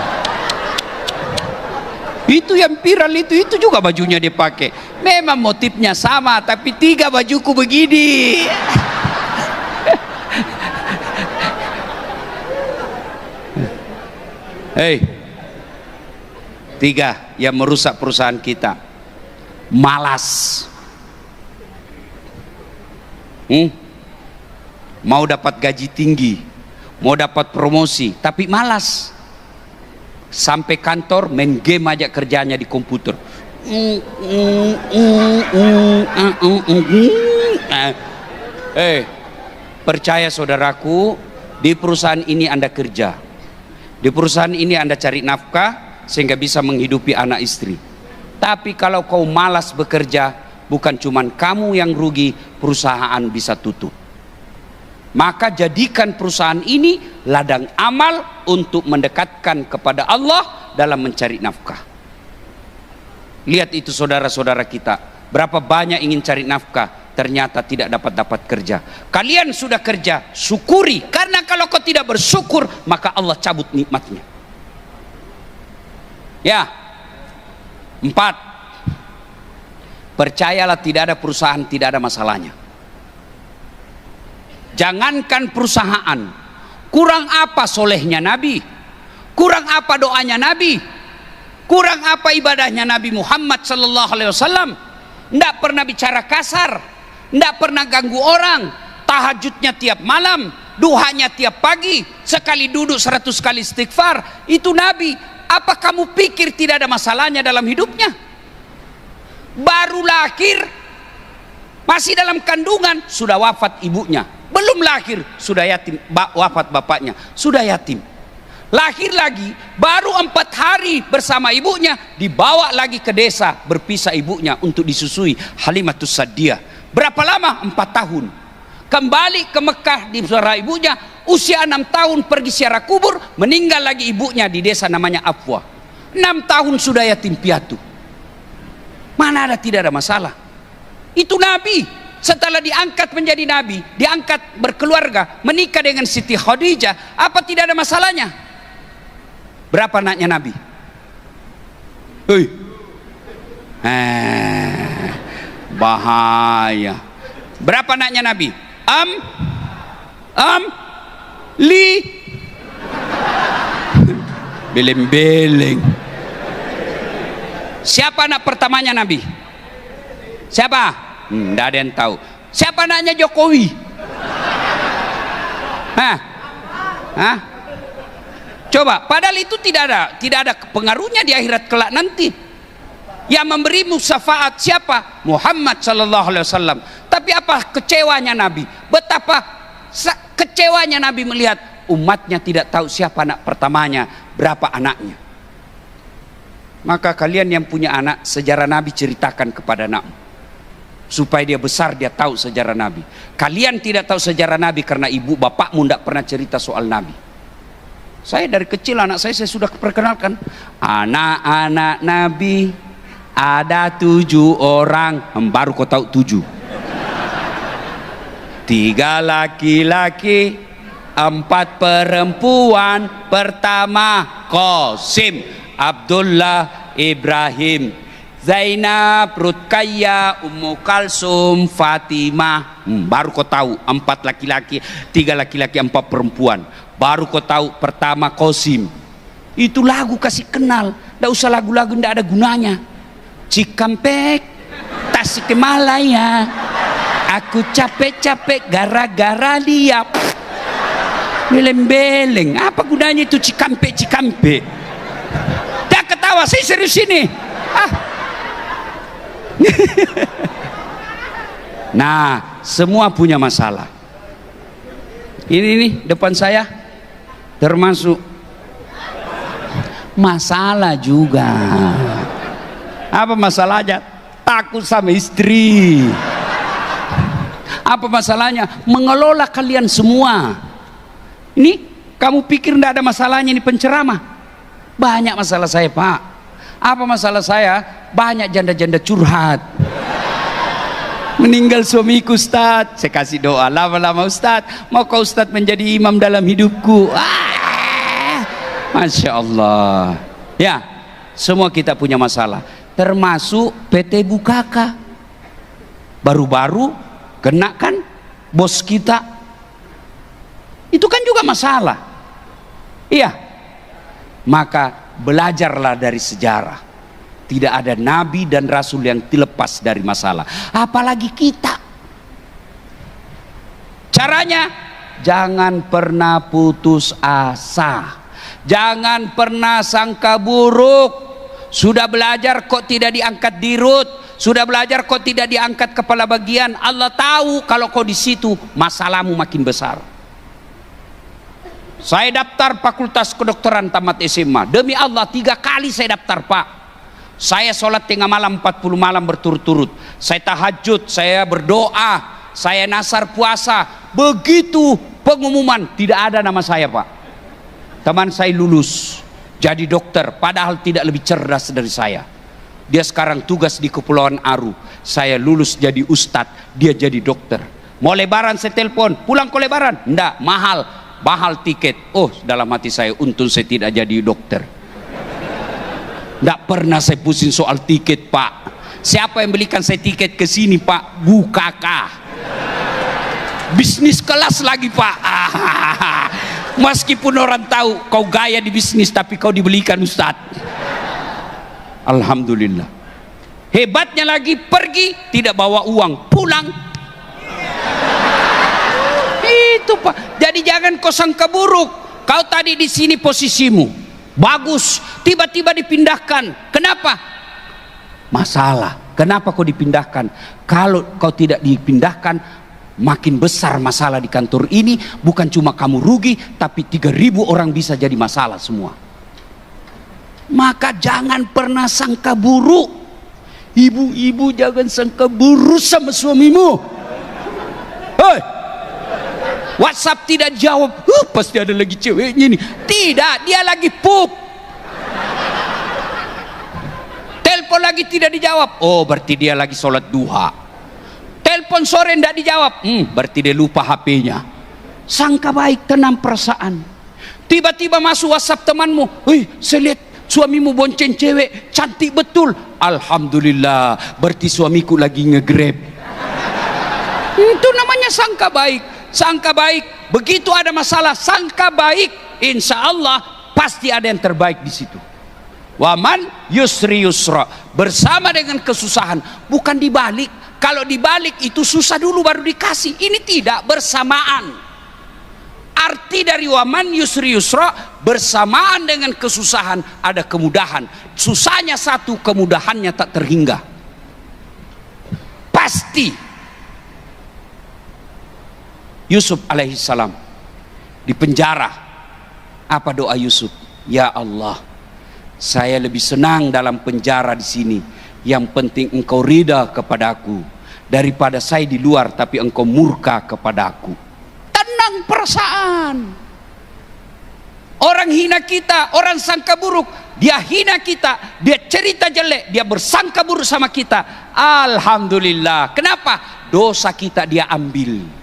Itu yang viral itu juga bajunya dipakai. Memang motifnya sama, tapi 3 bajuku begini. Hei, 3 yang merusak perusahaan kita. Malas. Mau dapat gaji tinggi, mau dapat promosi, tapi malas. Sampai kantor main game aja kerjanya di komputer. Percaya saudaraku, di perusahaan ini Anda kerja, di perusahaan ini Anda cari nafkah sehingga bisa menghidupi anak istri. Tapi kalau kau malas bekerja, bukan cuman kamu yang rugi, perusahaan bisa tutup. Maka jadikan perusahaan ini ladang amal untuk mendekatkan kepada Allah dalam mencari nafkah. Lihat itu saudara-saudara kita, berapa banyak ingin cari nafkah, ternyata tidak dapat kerja. Kalian sudah kerja, syukuri, karena kalau kau tidak bersyukur, maka Allah cabut nikmatnya. Ya, 4, percayalah tidak ada perusahaan tidak ada masalahnya. Jangankan perusahaan, kurang apa solehnya Nabi, kurang apa doanya Nabi, kurang apa ibadahnya Nabi Muhammad sallallahu alaihi wasallam. Tidak pernah bicara kasar, tidak pernah ganggu orang, tahajudnya tiap malam, duhanya tiap pagi, sekali duduk 100 kali istighfar. Itu Nabi. Apa kamu pikir tidak ada masalahnya dalam hidupnya? Baru lahir, masih dalam kandungan, sudah wafat ibunya. Belum lahir sudah yatim, wafat bapaknya, sudah yatim. Lahir lagi baru 4 hari bersama ibunya, dibawa lagi ke desa, berpisah ibunya untuk disusui, Halimatus Sa'diyah. Berapa lama? 4 tahun. Kembali ke Mekah di suara ibunya, usia 6 tahun pergi ziarah kubur, meninggal lagi ibunya di desa namanya Afwa. 6 tahun sudah yatim piatu. Mana ada tidak ada masalah? Itu Nabi. Setelah diangkat menjadi Nabi, diangkat berkeluarga, menikah dengan Siti Khadijah, apa tidak ada masalahnya? Berapa anaknya Nabi? Bahaya. Berapa anaknya Nabi? Beleng-beleng. Siapa anak pertamanya Nabi? Siapa? Tidak ada yang tahu. Siapa anaknya Jokowi? Coba, padahal itu tidak ada pengaruhnya di akhirat kelak nanti. Yang memberimu syafaat siapa? Muhammad sallallahu alaihi wasallam. Tapi apa kecewanya Nabi? Betapa kecewanya Nabi melihat umatnya tidak tahu siapa anak pertamanya, berapa anaknya. Maka kalian yang punya anak, sejarah Nabi ceritakan kepada anakmu, supaya dia besar dia tahu sejarah Nabi. Kalian tidak tahu sejarah Nabi karena ibu bapakmu tidak pernah cerita soal Nabi. Saya dari kecil anak saya sudah perkenalkan, anak-anak Nabi ada 7 orang, baru kau tahu 7. 3 laki-laki, 4 perempuan. Pertama Qasim, Abdullah, Ibrahim, Zainab, Ruqayyah, Ummu Kalsum, Fatimah. Baru kau tahu 4 laki-laki, 3 laki-laki, 4 perempuan. Baru kau tahu pertama Qasim. Itu lagu kasih kenal. Tidak usah lagu-lagu tidak ada gunanya. Cikampek, Tasikmalaya, aku capek-capek gara-gara dia. Beleng-beleng. Apa gunanya itu Cikampek? Dah ketawa, saya serius ini. Nah, semua punya masalah. Ini nih depan saya termasuk masalah juga. Apa masalahnya? Takut sama istri. Apa masalahnya? Mengelola kalian semua. Ini kamu pikir tidak ada masalahnya ini penceramah? Banyak masalah saya, Pak. Apa masalah saya? Banyak janda-janda curhat. Meninggal suamiku, Ustaz. Saya kasih doa, lama-lama Ustaz, mau kau Ustaz menjadi imam dalam hidupku. Masya Allah. Ya, semua kita punya masalah, termasuk PT Bukaka. Baru-baru kena kan bos kita, itu kan juga masalah. Iya, maka belajarlah dari sejarah. Tidak ada nabi dan rasul yang dilepas dari masalah, apalagi kita. Caranya, jangan pernah putus asa, jangan pernah sangka buruk. Sudah belajar kok tidak diangkat dirut, sudah belajar kok tidak diangkat kepala bagian. Allah tahu kalau kau di situ masalahmu makin besar. Saya daftar fakultas kedokteran tamat SMA. Demi Allah 3 kali saya daftar, Pak. Saya sholat tengah malam 40 malam berturut-turut. Saya tahajud, saya berdoa, saya nasar puasa. Begitu pengumuman tidak ada nama saya, Pak. Teman saya lulus jadi dokter, padahal tidak lebih cerdas dari saya. Dia sekarang tugas di Kepulauan Aru. Saya lulus jadi ustadz, dia jadi dokter. Mau lebaran saya telepon, pulang ke lebaran? Enggak, mahal tiket. Oh, dalam hati saya, untung saya tidak jadi dokter. Enggak pernah saya pusing soal tiket, Pak. Siapa yang belikan saya tiket ke sini, Pak? Bukaka. Bisnis kelas lagi, Pak. Meskipun orang tahu kau gaya di bisnis, tapi kau dibelikan Ustadz. Alhamdulillah. Hebatnya lagi, pergi tidak bawa uang, pulang. Itu, Pak. Jadi jangan kau sangka buruk. Kau tadi di sini posisimu bagus, tiba-tiba dipindahkan. Kenapa? Masalah. Kenapa kau dipindahkan? Kalau kau tidak dipindahkan, makin besar masalah di kantor ini. Bukan cuma kamu rugi, tapi 3.000 orang bisa jadi masalah semua. Maka jangan pernah sangka buruk. Ibu-ibu jangan sangka buruk sama suamimu. Hei, WhatsApp tidak jawab, pasti ada lagi ceweknya ini. Tidak, dia lagi pup. Telepon lagi tidak dijawab, oh berarti dia lagi sholat duha. Telepon sore tidak dijawab, berarti dia lupa HP-nya. Sangka baik, tenang perasaan. Tiba-tiba masuk WhatsApp temanmu, saya lihat suamimu bonceng cewek, cantik betul. Alhamdulillah, berarti suamiku lagi nge-grab. Itu namanya sangka baik. Sangka baik, begitu ada masalah, sangka baik, insya Allah pasti ada yang terbaik di situ. Waman yusri yusra, bersama dengan kesusahan, bukan dibalik. Kalau dibalik itu susah dulu baru dikasih. Ini tidak, bersamaan. Arti dari waman yusri yusra, bersamaan dengan kesusahan ada kemudahan. Susahnya satu, kemudahannya tak terhingga. Pasti. Yusuf alaihissalam di penjara. Apa doa Yusuf? Ya Allah, saya lebih senang dalam penjara di sini. Yang penting engkau ridha kepadaku daripada saya di luar tapi engkau murka kepadaku. Tenang perasaan. Orang hina kita, orang sangka buruk, dia hina kita, dia cerita jelek, dia bersangka buruk sama kita. Alhamdulillah. Kenapa? Dosa kita dia ambil.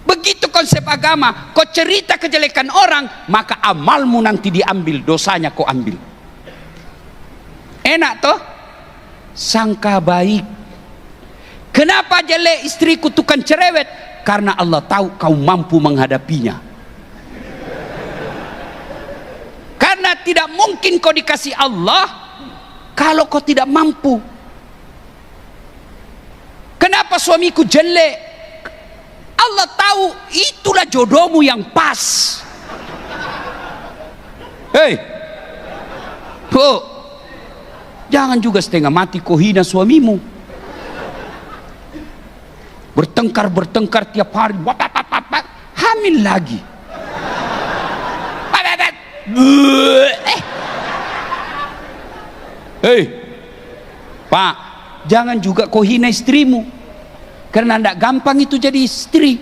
Begitu konsep agama. Kau cerita kejelekan orang, maka amalmu nanti diambil, dosanya kau ambil. Enak toh? Sangka baik. Kenapa jelek istriku tukang cerewet? Karena Allah tahu kau mampu menghadapinya. Karena tidak mungkin kau dikasih Allah kalau kau tidak mampu. Kenapa suamiku jelek? Allah tahu itulah jodohmu yang pas. Hei, jangan juga setengah mati kau hina suamimu. Bertengkar tiap hari, hamil lagi. Hei, Pak, jangan juga kau hina istrimu. Karena tidak gampang itu jadi istri.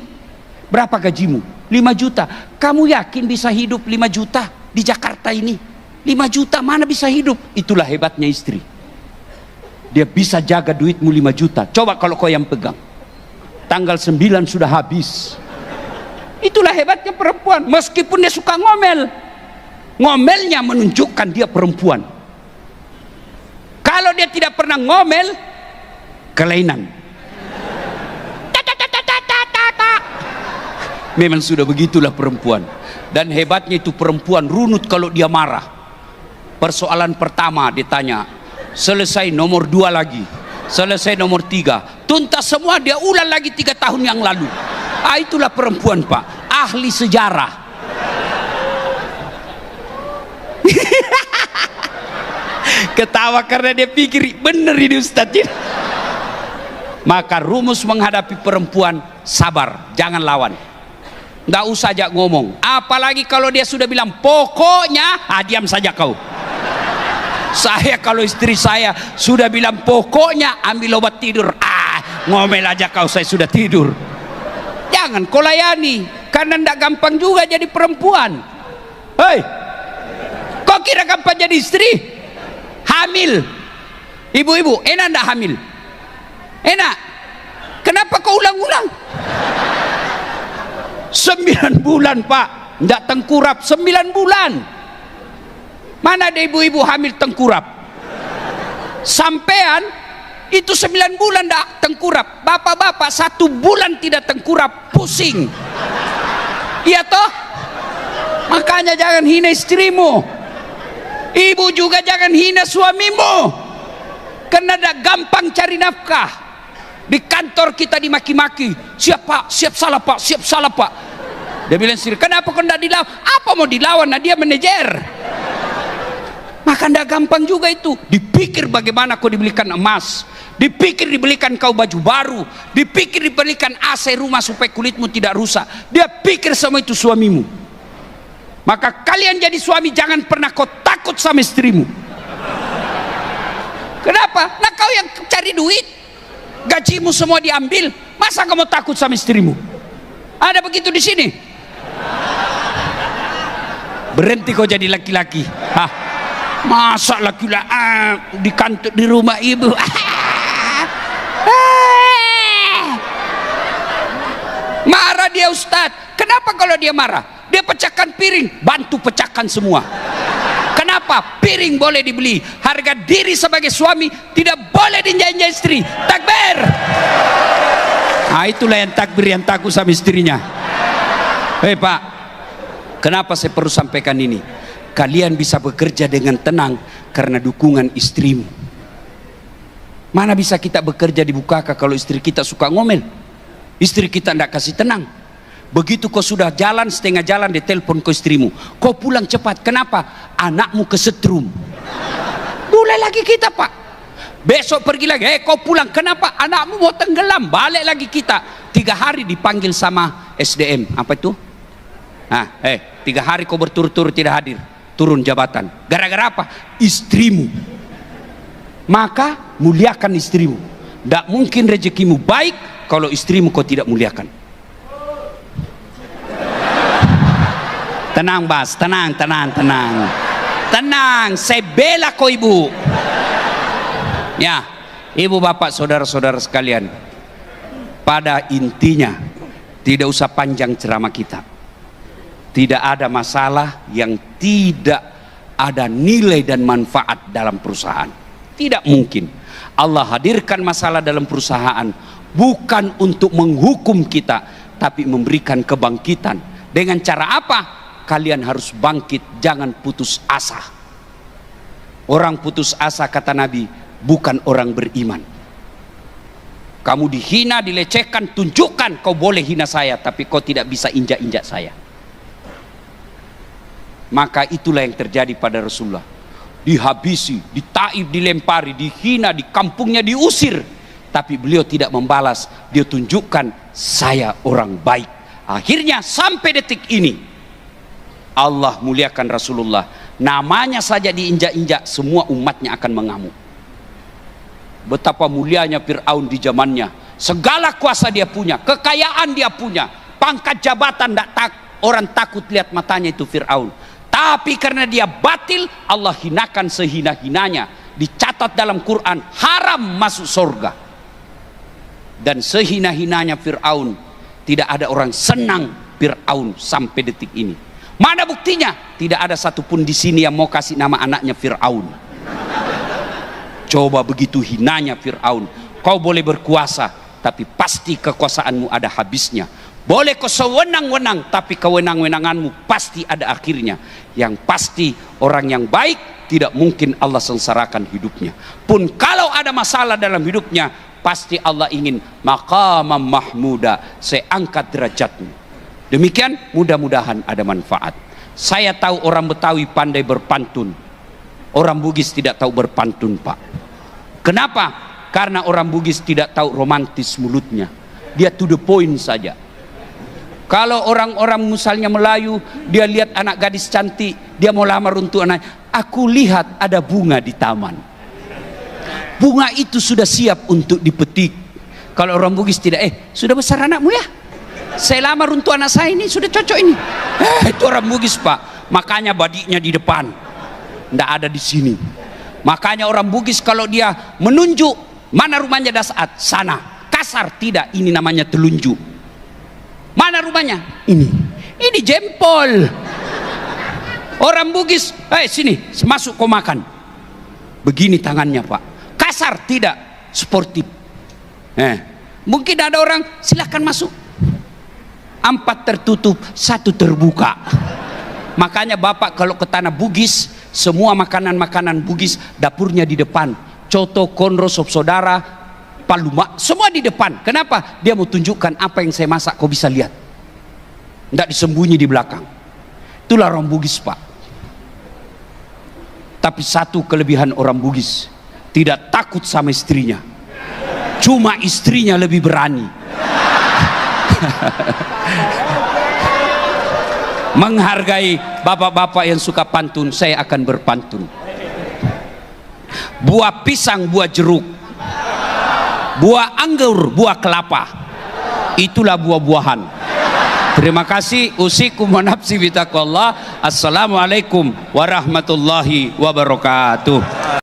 Berapa gajimu? 5 juta. Kamu yakin bisa hidup 5 juta di Jakarta ini? 5 juta mana bisa hidup? Itulah hebatnya istri. Dia bisa jaga duitmu 5 juta. Coba kalau kau yang pegang. Tanggal 9 sudah habis. Itulah hebatnya perempuan. Meskipun dia suka ngomel. Ngomelnya menunjukkan dia perempuan. Kalau dia tidak pernah ngomel, kelainan. Memang sudah begitulah perempuan. Dan hebatnya itu perempuan runut kalau dia marah. Persoalan pertama ditanya, selesai nomor 2 lagi, selesai nomor 3, tuntas semua dia ulang lagi 3 tahun yang lalu. Itulah perempuan, Pak, ahli sejarah. Ketawa karena dia pikir bener ini Ustadz. Maka rumus menghadapi perempuan, sabar, jangan lawan. Nggak usah ajak ngomong. Apalagi kalau dia sudah bilang pokoknya, diam saja kau. Saya kalau istri saya sudah bilang pokoknya ambil obat tidur, ngomel aja kau, saya sudah tidur. Jangan kau layani, karena ndak gampang juga jadi perempuan. Hei, kau kira gampang jadi istri? Hamil, ibu-ibu enak ndak hamil? Enak. Kenapa kau ulang-ulang? 9 bulan Pak, ndak tengkurap 9 bulan. Mana ada ibu-ibu hamil tengkurap? Sampean itu 9 bulan ndak tengkurap. Bapak-bapak 1 bulan tidak tengkurap, pusing. Iya toh? Makanya jangan hina istrimu. Ibu juga jangan hina suamimu. Karena ndak gampang cari nafkah. Di kantor kita dimaki-maki, siap Pak, siap salah Pak, siap salah Pak. Dia bilang sendiri, kenapa kau tidak dilawan? Apa mau dilawan? Nah, dia manajer. Maka tidak gampang juga itu. Dipikir bagaimana kau dibelikan emas, dipikir dibelikan kau baju baru, dipikir dibelikan AC rumah supaya kulitmu tidak rusak. Dia pikir semua itu suamimu. Maka kalian jadi suami jangan pernah kau takut sama istrimu. Kenapa? Nah kau yang cari duit, gajimu semua diambil, masa kamu takut sama istrimu? Ada begitu di sini? Berhenti kau jadi laki-laki. Masa laki-laki di kantor, di rumah ibu? Marah dia Ustadz. Kenapa kalau dia marah? Dia pecahkan piring, bantu pecahkan semua. Kenapa? Piring boleh dibeli, harga diri sebagai suami tidak boleh diinjak-injak istri. Takbir. Itulah yang takbir yang takut sama istrinya. Hei Pak, kenapa saya perlu sampaikan ini? Kalian bisa bekerja dengan tenang karena dukungan istrimu. Mana bisa kita bekerja di Bukaka kalau istri kita suka ngomel? Istri kita tidak kasih tenang. Begitu kau sudah jalan setengah jalan, ditelepon ke istrimu, kau pulang cepat. Kenapa? Anakmu kesetrum. Mulai lagi kita Pak. Besok pergi lagi, kau pulang. Kenapa? Anakmu mau tenggelam. Balik lagi kita. 3 hari dipanggil sama SDM. Apa itu? 3 hari kau berturut-turut tidak hadir, turun jabatan. Gara-gara apa? Istrimu. Maka muliakan istrimu. Tidak mungkin rezekimu baik kalau istrimu kau tidak muliakan. Tenang Bas, tenang. Tenang, saya bela kau ibu. Ya, ibu bapak saudara-saudara sekalian, pada intinya tidak usah panjang ceramah kita. Tidak ada masalah yang tidak ada nilai dan manfaat dalam perusahaan. Tidak mungkin. Allah hadirkan masalah dalam perusahaan bukan untuk menghukum kita, tapi memberikan kebangkitan. Dengan cara apa? Kalian harus bangkit, jangan putus asa. Orang putus asa, kata Nabi, bukan orang beriman. Kamu dihina, dilecehkan, tunjukkan kau boleh hina saya, tapi kau tidak bisa injak-injak saya. Maka itulah yang terjadi pada Rasulullah. Dihabisi, di Taif dilempari, dihina, di kampungnya diusir, tapi beliau tidak membalas. Dia tunjukkan saya orang baik. Akhirnya sampai detik ini Allah muliakan Rasulullah. Namanya saja diinjak-injak, semua umatnya akan mengamuk. Betapa mulianya Fir'aun di zamannya. segala kuasa dia punya, kekayaan dia punya, pangkat jabatan, orang takut lihat matanya itu Fir'aun. Tapi karena dia batil, Allah hinakan sehina-hinanya. Dicatat dalam Quran, haram masuk surga. Dan sehina-hinanya Fir'aun, tidak ada orang senang Fir'aun sampai detik ini. Mana buktinya? Tidak ada satupun di sini yang mau kasih nama anaknya Fir'aun. Coba begitu hinanya Fir'aun. Kau boleh berkuasa, tapi pasti kekuasaanmu ada habisnya. Boleh kau sewenang-wenang, tapi kewenang-wenanganmu pasti ada akhirnya. Yang pasti orang yang baik tidak mungkin Allah sengsarakan hidupnya. Pun kalau ada masalah dalam hidupnya, pasti Allah ingin maqamam mahmuda, saya angkat derajatmu. Demikian, mudah-mudahan ada manfaat. Saya tahu orang Betawi pandai berpantun. Orang Bugis tidak tahu berpantun, Pak. Kenapa? Karena orang Bugis tidak tahu romantis mulutnya. Dia to the point saja. Kalau orang-orang misalnya Melayu, dia lihat anak gadis cantik, dia mau lamar untuk anak. Aku lihat ada bunga di taman. Bunga itu sudah siap untuk dipetik. Kalau orang Bugis tidak, sudah besar anakmu ya? Saya lamar untuk anak saya ini, sudah cocok ini. Itu orang Bugis, Pak. Makanya badiknya di depan. Tidak ada di sini. Makanya orang Bugis kalau dia menunjuk, mana rumahnya Dasaat? Sana. Kasar tidak, ini namanya telunjuk. Mana rumahnya? Ini jempol. Orang Bugis, sini, masuk kau makan. Begini tangannya, Pak. Kasar tidak, sportif. Mungkin ada orang, silahkan masuk. 4 tertutup, 1 terbuka. Makanya Bapak kalau ke tanah Bugis, semua makanan-makanan Bugis dapurnya di depan. Coto, konro, sop saudara, paluma, semua di depan. Kenapa? Dia mau tunjukkan apa yang saya masak, kau bisa lihat. Tidak disembunyi di belakang. Itulah orang Bugis, Pak. Tapi satu kelebihan orang Bugis, tidak takut sama istrinya. Cuma istrinya lebih berani. Menghargai bapak-bapak yang suka pantun, saya akan berpantun. Buah pisang, buah jeruk, buah anggur, buah kelapa, itulah buah-buahan. Terima kasih. Usikum wa nafsi bitaqwallah. Assalamualaikum warahmatullahi wabarakatuh.